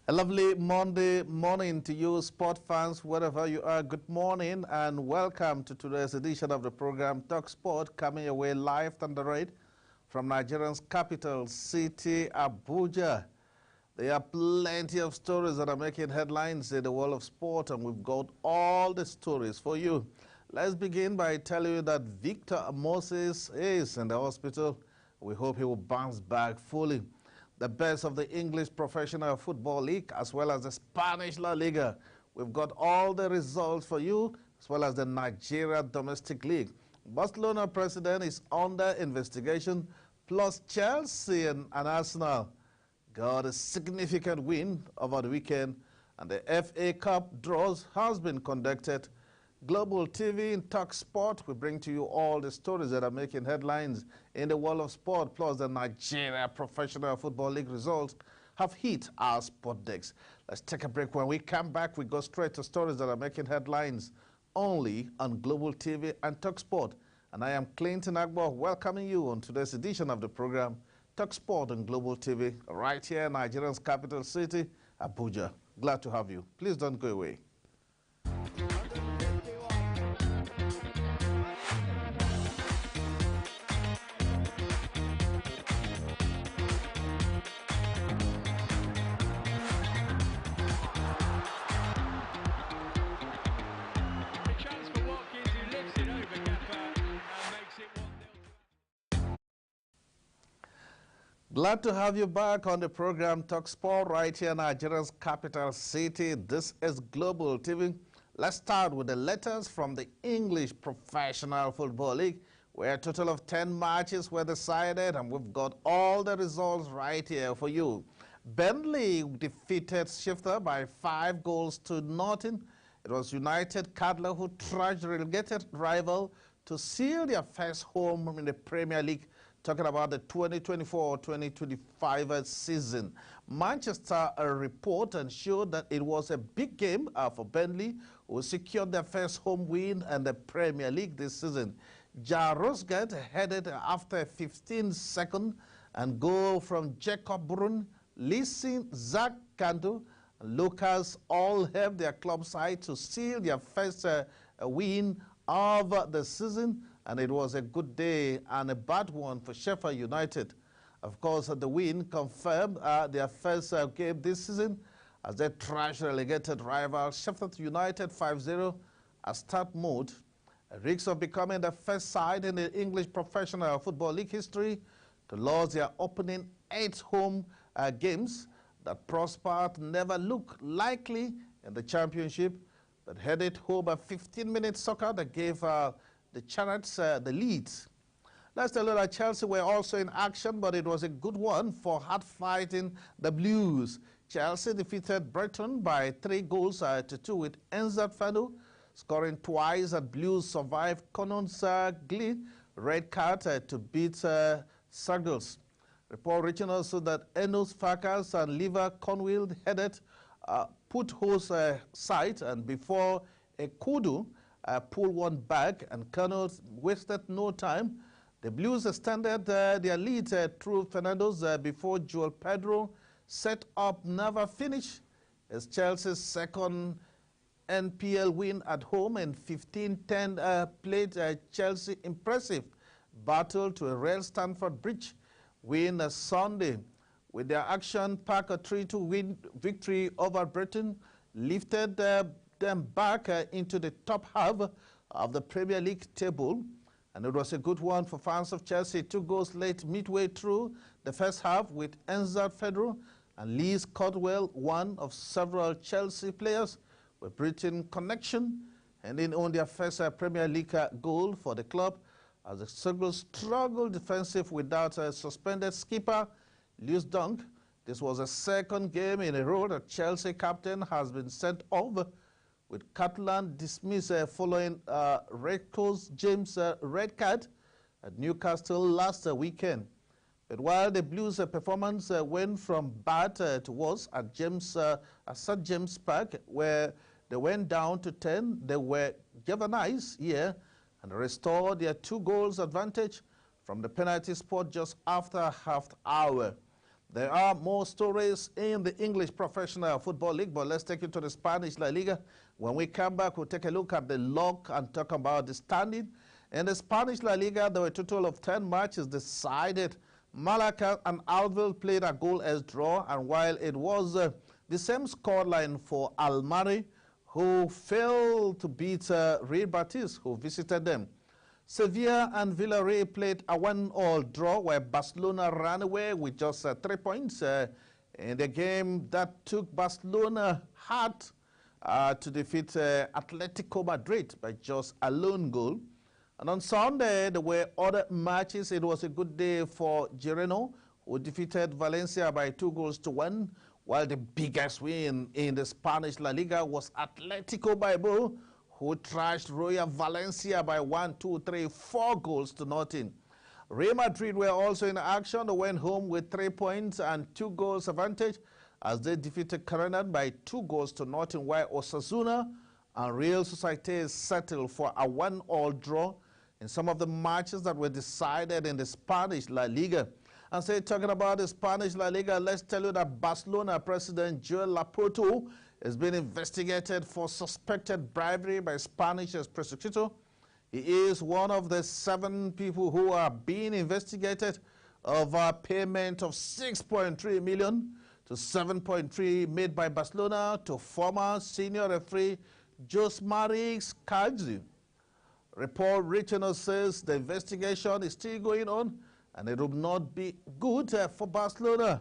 A lovely Monday morning to you, sport fans, wherever you are. Good morning and welcome to today's edition of the program Talk Sport, coming your way live and direct from Nigeria's capital city, Abuja. There are plenty of stories that are making headlines in the world of sport, and we've got all the stories for you. Let's begin by telling you that Victor Moses is in the hospital. We hope he will bounce back fully. The best of the English Professional Football League as well as the Spanish La Liga. We've got all the results for you as well as the Nigeria Domestic League. Barcelona president is under investigation, plus Chelsea and Arsenal got a significant win over the weekend, and the FA Cup draws has been conducted. Global TV in Talk Sport, we bring to you all the stories that are making headlines in the world of sport, plus the Nigeria Professional Football League results have hit our sport decks. Let's take a break. When we come back, we go straight to stories that are making headlines only on Global TV and Talk Sport. And I am Clinton Agbo, welcoming you on today's edition of the program Talk Sport on Global TV, right here in Nigeria's capital city, Abuja. Glad to have you. Please don't go away. Glad to have you back on the program Talk Sport right here in Nigeria's capital city. This is Global TV. Let's start with the letters from the English Professional Football League, where a total of 10 matches were decided, and we've got all the results right here for you. Burnley defeated Sheffield by 5-0. It was United Cardinal who trashed the relegated rival to seal their first home in the Premier League. Talking about the 2024-2025 season. Manchester report and showed that it was a big game for Burnley, who secured their first home win in the Premier League this season. Ja Rosgard headed after a 15-second and goal from Jacob Brun, Leasing, Zach Kanto, and Lucas all helped their club side to seal their first win of the season. And it was a good day and a bad one for Sheffield United. Of course, the win confirmed their first game this season as they trashed relegated rival Sheffield United 5-0 at start mode. A risk of becoming the first side in the English Professional Football League history to lose their opening 8 home games that prospered never looked likely in the championship, but headed home a 15-minute soccer that gave the Chariots the lead. Let's tell you that Chelsea were also in action, but it was a good one for hard-fighting the Blues. Chelsea defeated Brighton by 3-2 with Enzo Fernandez scoring twice, and Blues survived Connors Glee red card to beat Saggles. Report reaching also that Enos Farkas and Liver Conwell headed put host side, and before a kudu pulled one back, and Colonels wasted no time. The Blues extended their lead through Fernandez before Joel Pedro set up never finish. It's Chelsea's second NPL win at home in 15-10 played Chelsea impressive battle to a real Stamford Bridge win Sunday. With their action-packed 3-2 win victory over Brighton, lifted them back into the top half of the Premier League table, and it was a good one for fans of Chelsea. 2 goals late midway through the first half with Enzo Fernandez and Lee Caldwell, one of several Chelsea players with Britain connection, and in on their first Premier League goal for the club as the Saggles struggled defensive without a suspended skipper Lewis Dunk. This was the second game in a row that Chelsea captain has been sent off, with Catalan dismissed following Reko's James red card at Newcastle last weekend. But while the Blues' performance went from bad to worse at St. James Park, where they went down to 10, they were galvanized here and restored their 2 goals advantage from the penalty spot just after half hour. There are more stories in the English Professional Football League, but let's take you to the Spanish La Liga. When we come back, we'll take a look at the log and talk about the standing. In the Spanish La Liga, there were a total of 10 matches decided. Malaga and Alville played a goal-less draw, and while it was the same scoreline for Almari, who failed to beat Real Betis, who visited them. Sevilla and Villarreal played a 1-1 draw, where Barcelona ran away with just 3 points in the game that took Barcelona hard to defeat Atletico Madrid by just a lone goal. And on Sunday, there were other matches. It was a good day for Girona, who defeated Valencia by 2-1, while the biggest win in the Spanish La Liga was Atletico Bilbao, who trashed Royal Valencia by 4 goals to nothing. Real Madrid were also in action. They went home with 3 points and 2 goals advantage as they defeated Granada by 2 goals to nothing, while Osasuna and Real Sociedad settled for a 1-1 draw in some of the matches that were decided in the Spanish La Liga. And so talking about the Spanish La Liga, let's tell you that Barcelona president Joan Laporta is being investigated for suspected bribery by Spanish prosecutor. He is one of the 7 people who are being investigated of a payment of 6.3 million to 7.3 made by Barcelona to former senior referee Jose Maria Scalzi. Report written says the investigation is still going on, and it will not be good for Barcelona,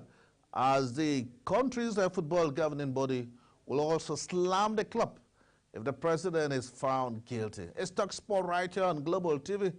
as the country's football governing body will also slam the club if the president is found guilty. It's Talk Sport right here on Global TV.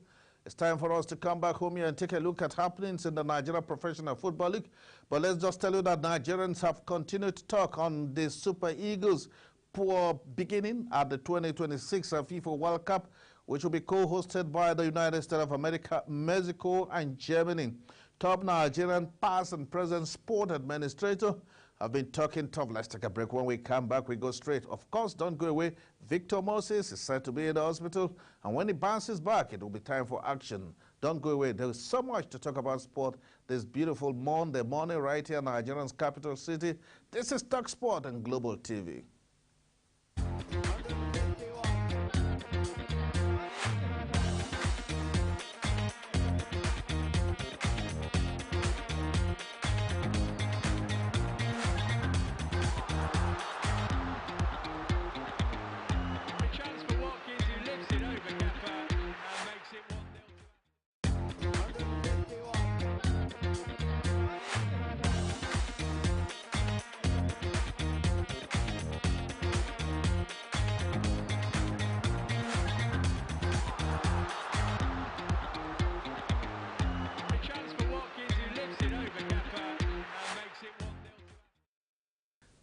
It's time for us to come back home here and take a look at happenings in the Nigeria Professional Football League. But let's just tell you that Nigerians have continued to talk on the Super Eagles' poor beginning at the 2026 FIFA World Cup, which will be co-hosted by the United States of America, Mexico, and Germany. Top Nigerian past and present sport administrator have been talking tough. Let's take a break. When we come back, we go straight. Of course, don't go away. Victor Moses is said to be in the hospital, and when he bounces back, it will be time for action. Don't go away. There's so much to talk about sport this beautiful Monday morning right here in Nigeria's capital city. This is Talk Sport and Global TV.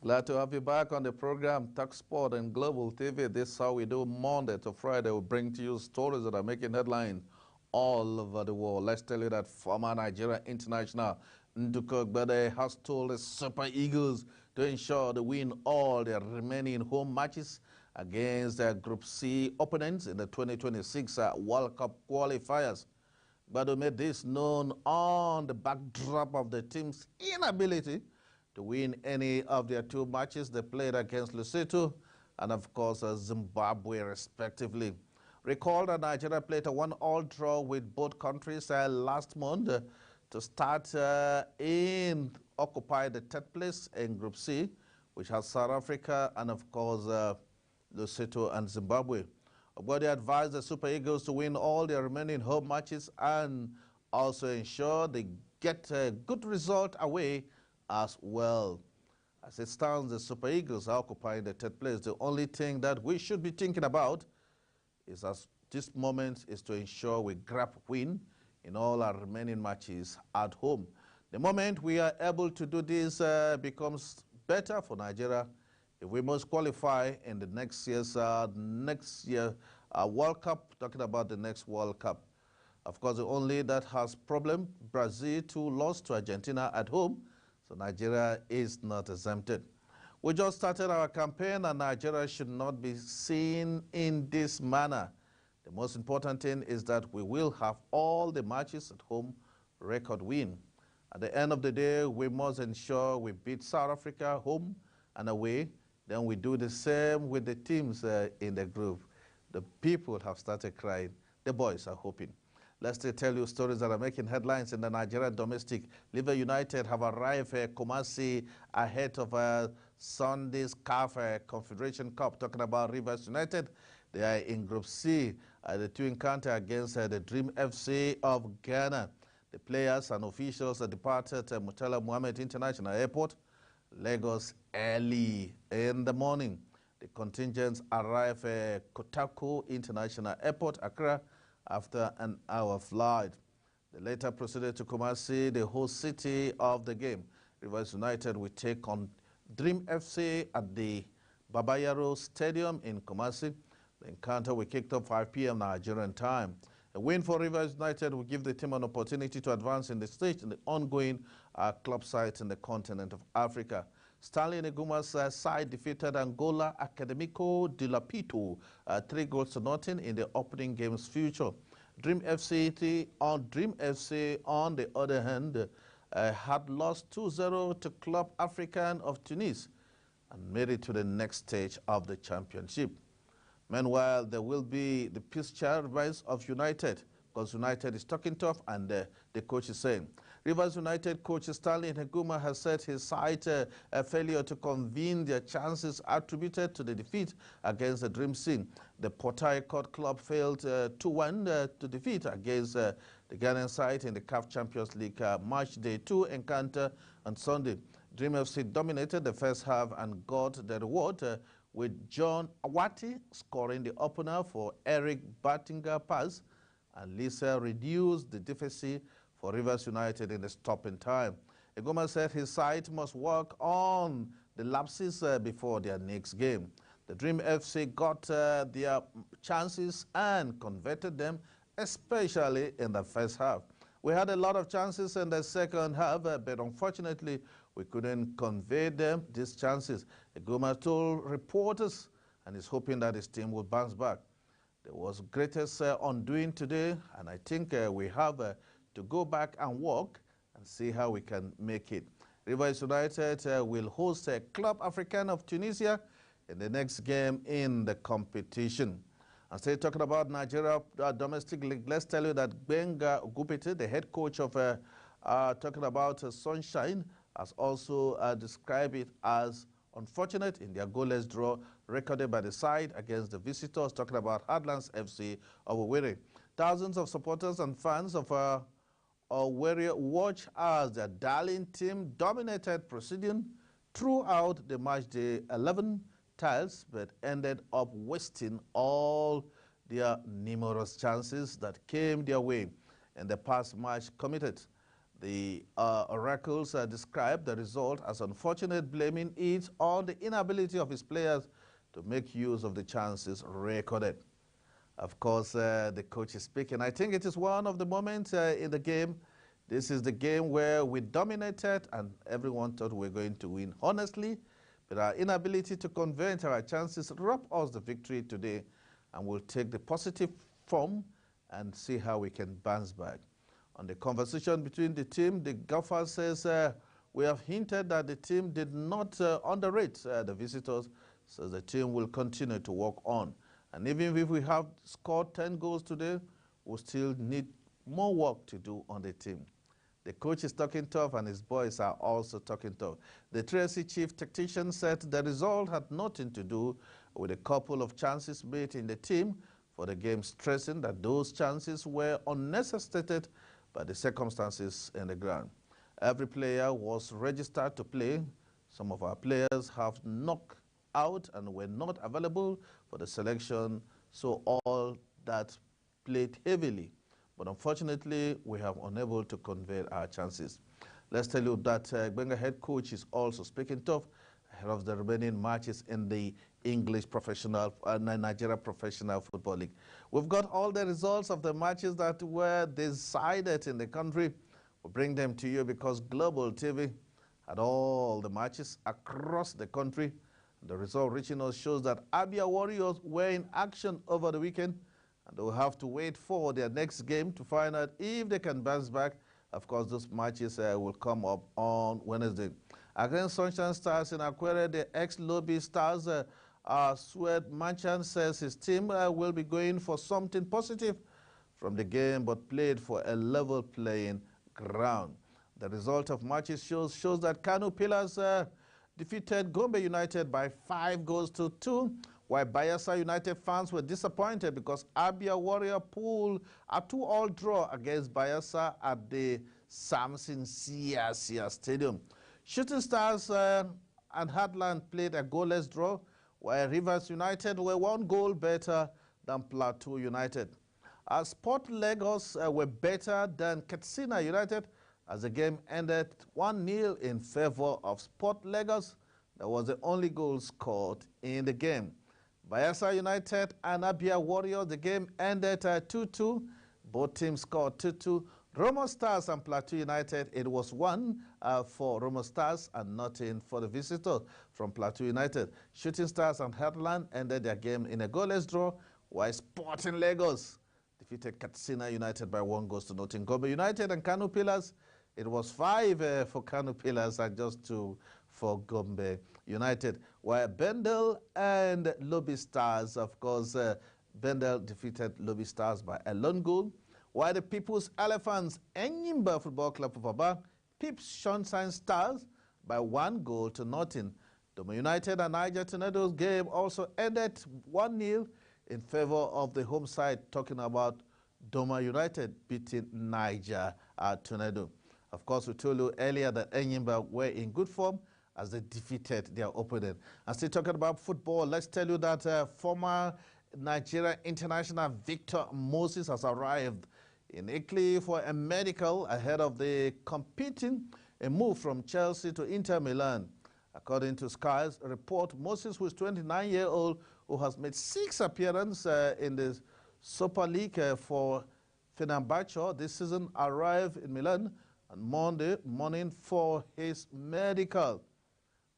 Glad to have you back on the program, Talk Sport and Global TV. This is how we do Monday to Friday. We bring to you stories that are making headlines all over the world. Let's tell you that former Nigeria international Nduka Ogbede has told the Super Eagles to ensure they win all their remaining home matches against their Group C opponents in the 2026 World Cup qualifiers. Ogbede made this known on the backdrop of the team's inability to win any of their 2 matches they played against Lesotho and, of course, Zimbabwe, respectively. Recall that Nigeria played a 1-1 draw with both countries last month to start in occupy the 3rd place in Group C, which has South Africa and, of course, Lesotho and Zimbabwe. Ogbede advised the Super Eagles to win all their remaining home matches and also ensure they get a good result away as well. As it stands, the Super Eagles are occupying the 3rd place. The only thing that we should be thinking about is, at this moment, is to ensure we grab win in all our remaining matches at home. The moment we are able to do this becomes better for Nigeria if we must qualify in the next year's World Cup, talking about the next World Cup. Of course, the only that has problem, Brazil too lost to Argentina at home, so Nigeria is not exempted. We just started our campaign, and Nigeria should not be seen in this manner. The most important thing is that we will have all the matches at home record win. At the end of the day, we must ensure we beat South Africa home and away. Then we do the same with the teams in the group. The people have started crying. The boys are hoping. Let's still tell you stories that are making headlines in the Nigerian domestic. Liver United have arrived at Kumasi ahead of Sunday's CAF Confederation Cup. Talking about Rivers United, they are in Group C. The two encounter against the Dream FC of Ghana. The players and officials departed Murtala Muhammed International Airport, Lagos, early in the morning. The contingents arrived at Kotoko International Airport, Accra, after an hour flight. They later proceeded to Kumasi, the host city of the game. Rivers United will take on Dream FC at the Babayaro Stadium in Kumasi. The encounter will kick off 5 p.m. Nigerian time. A win for Rivers United will give the team an opportunity to advance in the stage in the ongoing club sites in the continent of Africa. Stanley Neguma's side defeated Angola Academico de La Pito 3-0 in the opening game's future. Dream FC, on the other hand, had lost 2-0 to Club African of Tunis and made it to the next stage of the championship. Meanwhile, there will be the Peace Child Rise of United, because United is talking tough, and the coach is saying. Rivers United coach Stanley Neguma has said his side a failure to convene their chances attributed to the defeat against the Dream Scene. The Port Harcourt club failed 2-1 to defeat against the Ghanaian side in the CAF Champions League Match Day 2 encounter on Sunday. Dream FC dominated the first half and got the reward with John Awati scoring the opener for Eric Battinger pass, and Lisa reduced the deficit for Rivers United in the stopping time. Egoma said his side must work on the lapses before their next game. The Dream FC got their chances and converted them, especially in the first half. We had a lot of chances in the second half, but unfortunately, we couldn't convey them, these chances. Egoma told reporters and is hoping that his team will bounce back. There was greatest undoing today, and I think we have to go back and work and see how we can make it. Rivers United will host Club African of Tunisia in the next game in the competition. And still talking about Nigeria domestic league, let's tell you that Benga Gupete, the head coach of talking about Sunshine, has also described it as unfortunate in their goalless draw recorded by the side against the visitors, talking about Heartlands FC of Owerri. Thousands of supporters and fans of Owerri watched as their darling team dominated proceeding throughout the match day 11 tiles, but ended up wasting all their numerous chances that came their way in the past match committed. The oracles described the result as unfortunate, blaming it on the inability of his players to make use of the chances recorded. Of course, the coach is speaking. I think it is one of the moments in the game. This is the game where we dominated and everyone thought we were going to win. Honestly, but our inability to convert our chances robbed us the victory today, and we'll take the positive form and see how we can bounce back. On the conversation between the team, the gaffer says, we have hinted that the team did not underrate the visitors, so the team will continue to work on. And even if we have scored 10 goals today, we still need more work to do on the team. The coach is talking tough and his boys are also talking tough. The Tracy chief tactician said the result had nothing to do with a couple of chances made in the team for the game, stressing that those chances were unnecessitated by the circumstances in the ground. Every player was registered to play. Some of our players have knocked out and were not available for the selection, so all that played heavily. But unfortunately, we have unable to convert our chances. Let's tell you that Benga head coach is also speaking tough ahead of the remaining matches in the English professional, Nigeria Professional Football League. We've got all the results of the matches that were decided in the country. We'll bring them to you because Global TV had all the matches across the country. The result reaching us shows that Abia Warriors were in action over the weekend, and they'll have to wait for their next game to find out if they can bounce back Of course, those matches will come up on Wednesday. Against Sunshine Stars in Aquere, the ex-Lobby Stars, Swed Manchan says his team will be going for something positive from the game, but played for a level playing ground. The result of matches shows that Kano Pillars defeated Gombe United by 5-2, while Bayelsa United fans were disappointed because Abia Warrior pulled a 2-all draw against Bayelsa at the Samson Sia Stadium. Shooting Stars and Heartland played a goalless draw, while Rivers United were 1 goal better than Plateau United. Sport Lagos were better than Katsina United as the game ended 1-0 in favor of Sport Lagos. That was the only goal scored in the game. Bayelsa United and Abia Warriors, the game ended 2-2. Both teams scored 2-2. Roma Stars and Plateau United, it was 1 for Roma Stars and nothing for the visitors from Plateau United. Shooting Stars and Heartland ended their game in a goalless draw, while Sporting Lagos defeated Katsina United by 1-0. Gombe United and Kano Pillars, it was 5 for Kano Pillars and just 2 for Gombe United. While Bendel and Lobby Stars, of course, Bendel defeated Lobby Stars by a lone goal, while the People's Elephants, Enyimba Football Club of Aba, pips Sunshine Stars by 1-0. Doma United and Niger Tornadoes game also ended 1-0 in favor of the home side, talking about Doma United beating Niger Tornado. Of course, we told you earlier that Enyimba were in good form as they defeated their opponent. And still talking about football, let's tell you that former Nigeria international Victor Moses has arrived in Italy for a medical ahead of the competing a move from Chelsea to Inter Milan. According to Sky's report, Moses, who is 29-year-old, who has made 6 appearances in the Super League for Fenerbahce this season, arrived in Milan on Monday morning for his medical.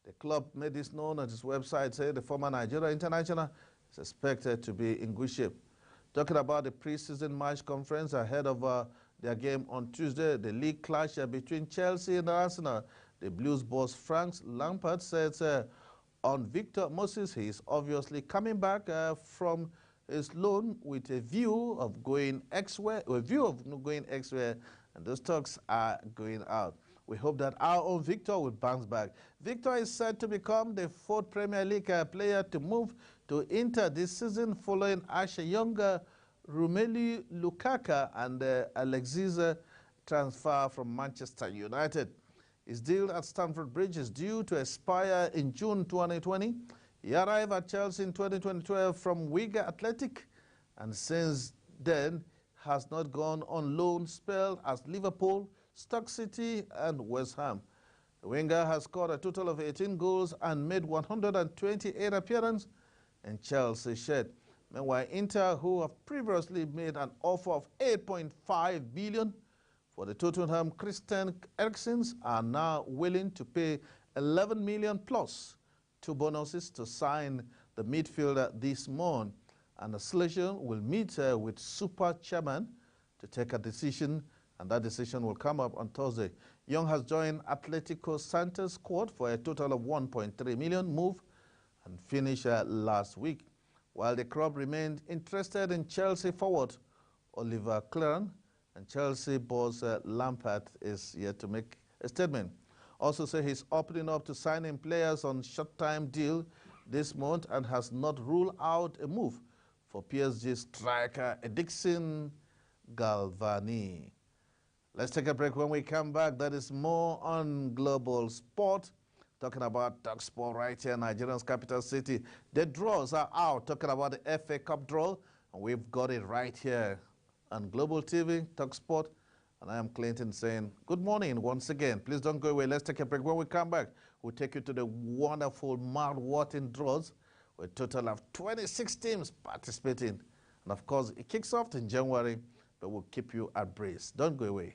The club made this known at its website, saying the former Nigeria international is expected to be in good shape. Talking about the preseason match conference ahead of their game on Tuesday, the league clash between Chelsea and Arsenal. The Blues boss Frank Lampard says on Victor Moses, he is obviously coming back from his loan with a view of going elsewhere, and those talks are going out. We hope that our own Victor will bounce back. Victor is said to become the 4th Premier League player to move to Inter this season, following Ashley Younger, Romelu Lukaku, and Alexis transfer from Manchester United. His deal at Stamford Bridge is due to expire in June 2020. He arrived at Chelsea in 2012 from Wigan Athletic, and since then has not gone on loan spell as Liverpool, Stoke City, and West Ham. The winger has scored a total of 18 goals and made 128 appearances in Chelsea shirt. Meanwhile, Inter, who have previously made an offer of 8.5 billion for the Tottenham Christian Eriksen, are now willing to pay 11 million plus 2 bonuses to sign the midfielder this month. And the selection will meet with Super Chairman to take a decision, and that decision will come up on Thursday. Young has joined Atletico Santos squad for a total of 1.3 million move and finished last week. While the club remained interested in Chelsea forward Oliver Cleran, and Chelsea boss Lampard is yet to make a statement. Also say he's opening up to signing players on short-time deal this month and has not ruled out a move for PSG striker Edixon Galvani. Let's take a break. When we come back, that is more on global sport. Talking about Talk Sport right here in Nigeria's capital city. The draws are out. Talking about the FA Cup draw. And we've got it right here on Global TV, Talk Sport. And I am Clinton saying good morning once again. Please don't go away. Let's take a break. When we come back, we'll take you to the wonderful mouth-watering draws with a total of 26 teams participating. And of course, it kicks off in January, but we'll keep you abreast. Don't go away.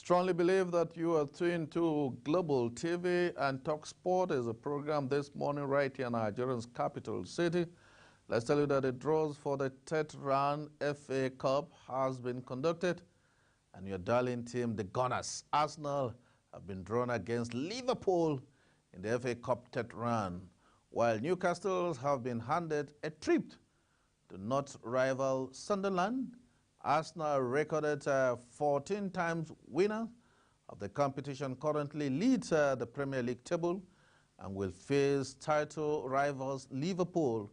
Strongly believe that you are tuned to Global TV, and Talk Sport is a program this morning right here in Nigeria's capital city. Let's tell you that the draws for the third round FA Cup has been conducted, and your darling team, the Gunners, Arsenal, have been drawn against Liverpool in the FA Cup third round, while Newcastle have been handed a trip to North rival Sunderland. Arsenal recorded 14 times winner of the competition, currently leads the Premier League table and will face title rivals Liverpool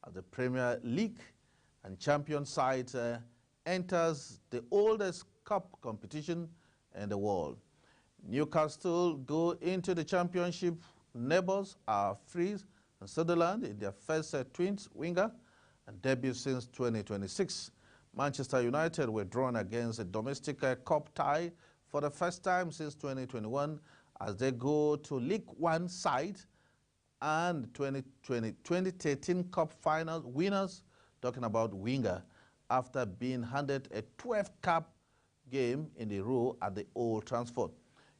as the Premier League and champion side enters the oldest cup competition in the world. Newcastle go into the championship. Neighbours are Freeze and Sunderland in their first twins winger and debut since 2026. Manchester United were drawn against a domestic cup tie for the first time since 2021 as they go to League One side and 2013 Cup final winners, talking about Winger, after being handed a 12th cup game in a row at the Old Trafford.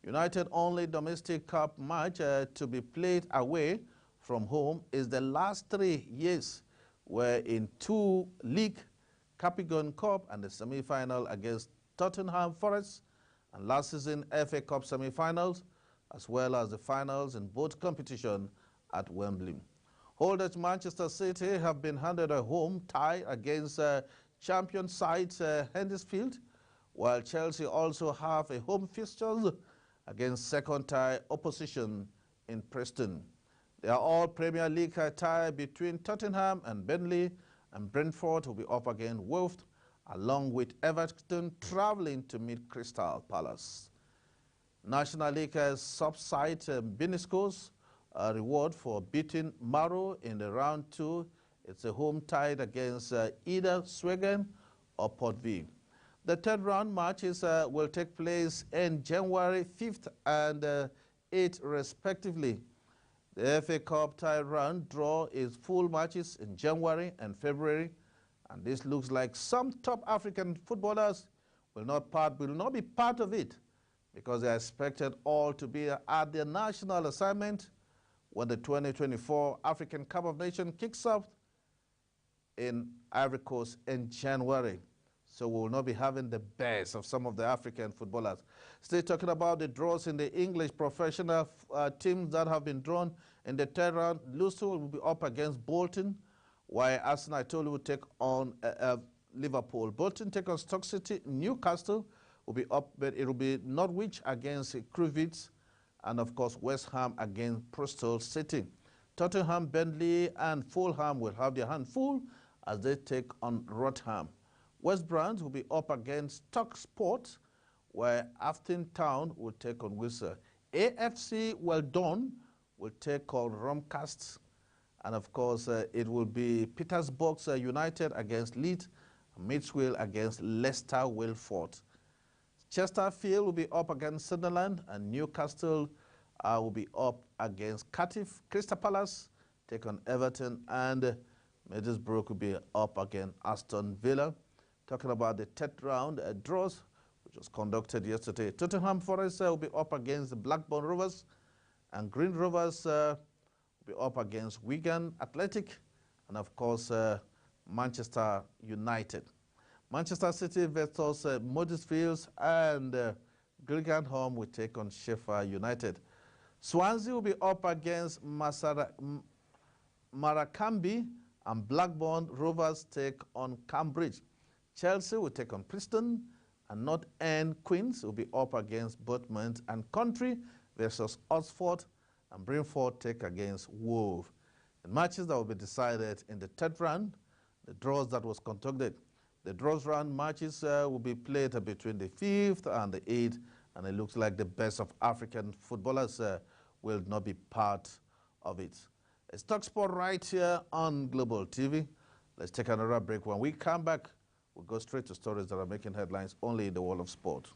United only domestic cup match to be played away from home is the last 3 years, where in 2 league Capigon Cup and the semi-final against Tottenham Forest, and last season FA Cup semi-finals, as well as the finals in both competitions at Wembley. Holders Manchester City have been handed a home tie against champion side Huddersfield, while Chelsea also have a home fixture against second tie opposition in Preston. They are all Premier League tie between Tottenham and Burnley, and Brentford will be up against Wolves, along with Everton traveling to meet Crystal Palace. National League sub-side Binisco's reward for beating Marrow in the round 2. It's a home tie against either Sweden or Port Vale. The third round matches will take place in January 5th and 8th respectively. The FA Cup tie round draw is full matches in January and February, and this looks like some top African footballers will not be part of it, because they are expected all to be at their national assignment when the 2024 African Cup of Nations kicks off in Ivory Coast in January. So we will not be having the best of some of the African footballers. Still talking about the draws in the English professional teams that have been drawn in the third round. Luton will be up against Bolton, while Arsenal, I told you, will take on Liverpool. Bolton take on Stoke City. Newcastle will be up, but it will be Norwich against Cruvitz, and of course West Ham against Bristol City. Tottenham, Burnley, and Fulham will have their hand full as they take on Rotherham. West Brom will be up against Stoke Sport, where Afton Town will take on Worcester. AFC Weldon will take on Romcast, and of course it will be Petersburg United against Leeds, Middlesbrough against Leicester Wilford. Chesterfield will be up against Sunderland, and Newcastle will be up against Cardiff. Crystal Palace take on Everton, and Middlesbrough will be up against Aston Villa. Talking about the third round draws, which was conducted yesterday. Tottenham Forest will be up against the Blackburn Rovers, and Green Rovers will be up against Wigan Athletic, and of course Manchester United. Manchester City versus Huddersfield, and Gillingham will take on Sheffield United. Swansea will be up against Maracambi, and Blackburn Rovers take on Cambridge. Chelsea will take on Preston, and North End Queens will be up against Bournemouth, and Country versus Oxford, and Brentford take against Wolves. The matches that will be decided in the third round, the draws that was conducted. The draws round matches will be played between the 5th and the 8th, and it looks like the best of African footballers will not be part of it. It's Talk Sport right here on Global TV. Let's take another break. When we come back, we'll go straight to stories that are making headlines only in the world of sport.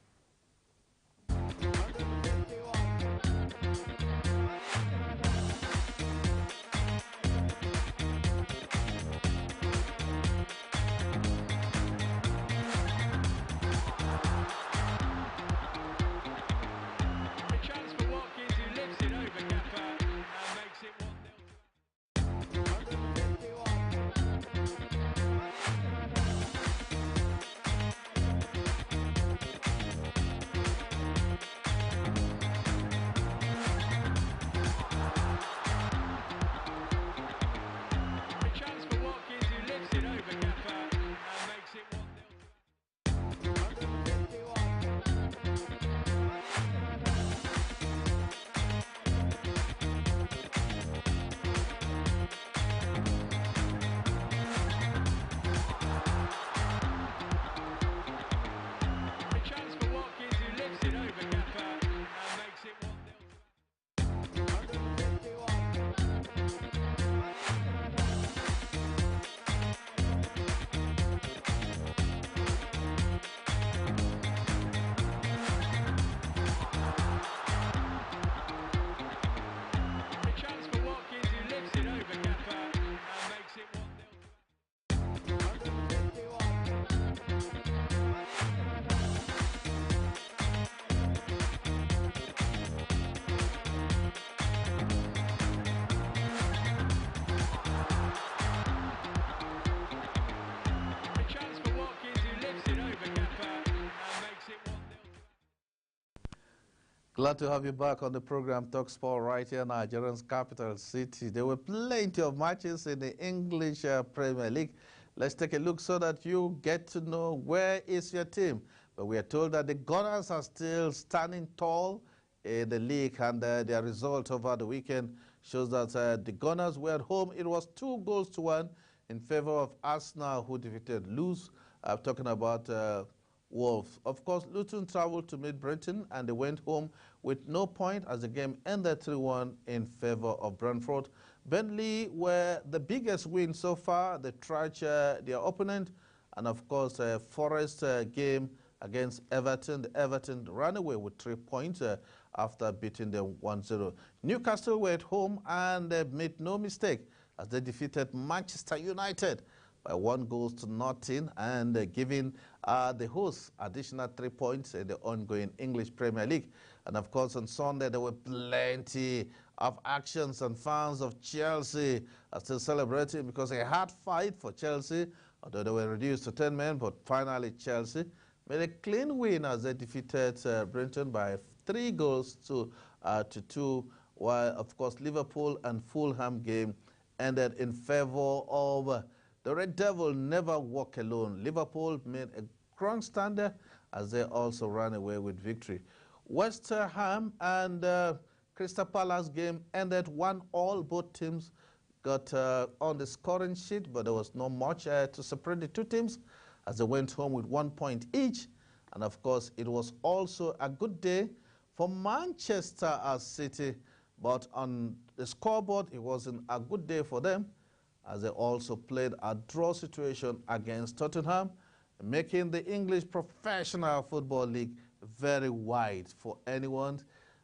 Glad to have you back on the program Talk Sport right here in Nigeria's capital city. There were plenty of matches in the English Premier League. Let's take a look so that you get to know where is your team. But we are told that the Gunners are still standing tall in the league, and their result over the weekend shows that the Gunners were at home. It was 2-1 in favor of Arsenal, who defeated Luz. I'm talking about Wolves. Of course, Luton traveled to meet Brighton and they went home with no point as the game ended 3-1 in favor of Brentford. Burnley were the biggest win so far. They trashed their opponent, and of course, Forest game against Everton. The Everton ran away with 3 points after beating them 1-0. Newcastle were at home and they made no mistake as they defeated Manchester United by 1-0 and giving the hosts additional 3 points in the ongoing English Premier League. And of course, on Sunday, there were plenty of actions, and fans of Chelsea are still celebrating because a hard fight for Chelsea, although they were reduced to 10 men, but finally Chelsea made a clean win as they defeated Brighton by 3-2, while, of course, Liverpool and Fulham game ended in favor of the Red Devil. Never walk alone. Liverpool made a strong stand as they also ran away with victory. West Ham and Crystal Palace game ended 1-1. Both teams got on the scoring sheet, but there was not much to separate the two teams as they went home with 1 point each. And of course, it was also a good day for Manchester City, but on the scoreboard, it wasn't a good day for them, as they also played a draw situation against Tottenham, making the English Professional Football League very wide for anyone.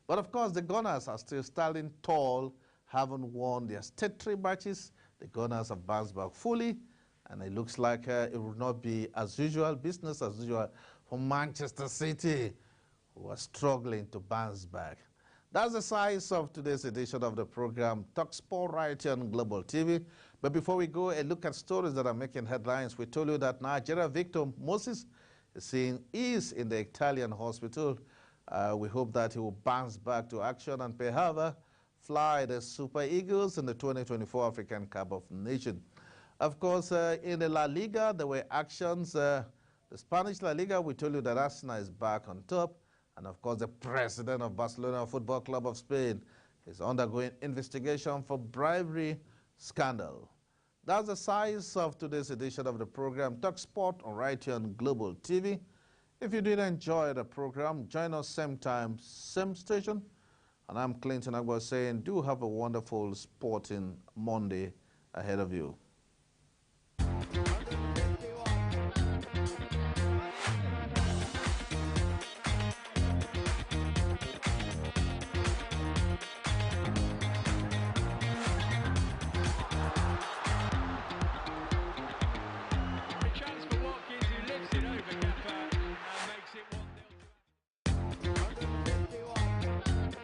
But of course, the Gunners are still standing tall, haven't won their state 3 matches. The Gunners have bounced back fully, and it looks like it will not be as usual, business as usual for Manchester City, who are struggling to bounce back. That's the size of today's edition of the program Talk Sport right here on Global TV. But before we go and look at stories that are making headlines, we told you that Nigeria Victor Moses is in the Italian hospital. We hope that he will bounce back to action and perhaps fly the Super Eagles in the 2024 African Cup of Nations. Of course, in the La Liga, there were actions. The Spanish La Liga, we told you that Arsenal is back on top. And of course, the president of Barcelona Football Club of Spain is undergoing investigation for bribery scandal. That's the size of today's edition of the program Talk Sport on right here on Global TV. If you did enjoy the program, join us same time, same station. And I'm Clinton Agbo saying, do have a wonderful sporting Monday ahead of you.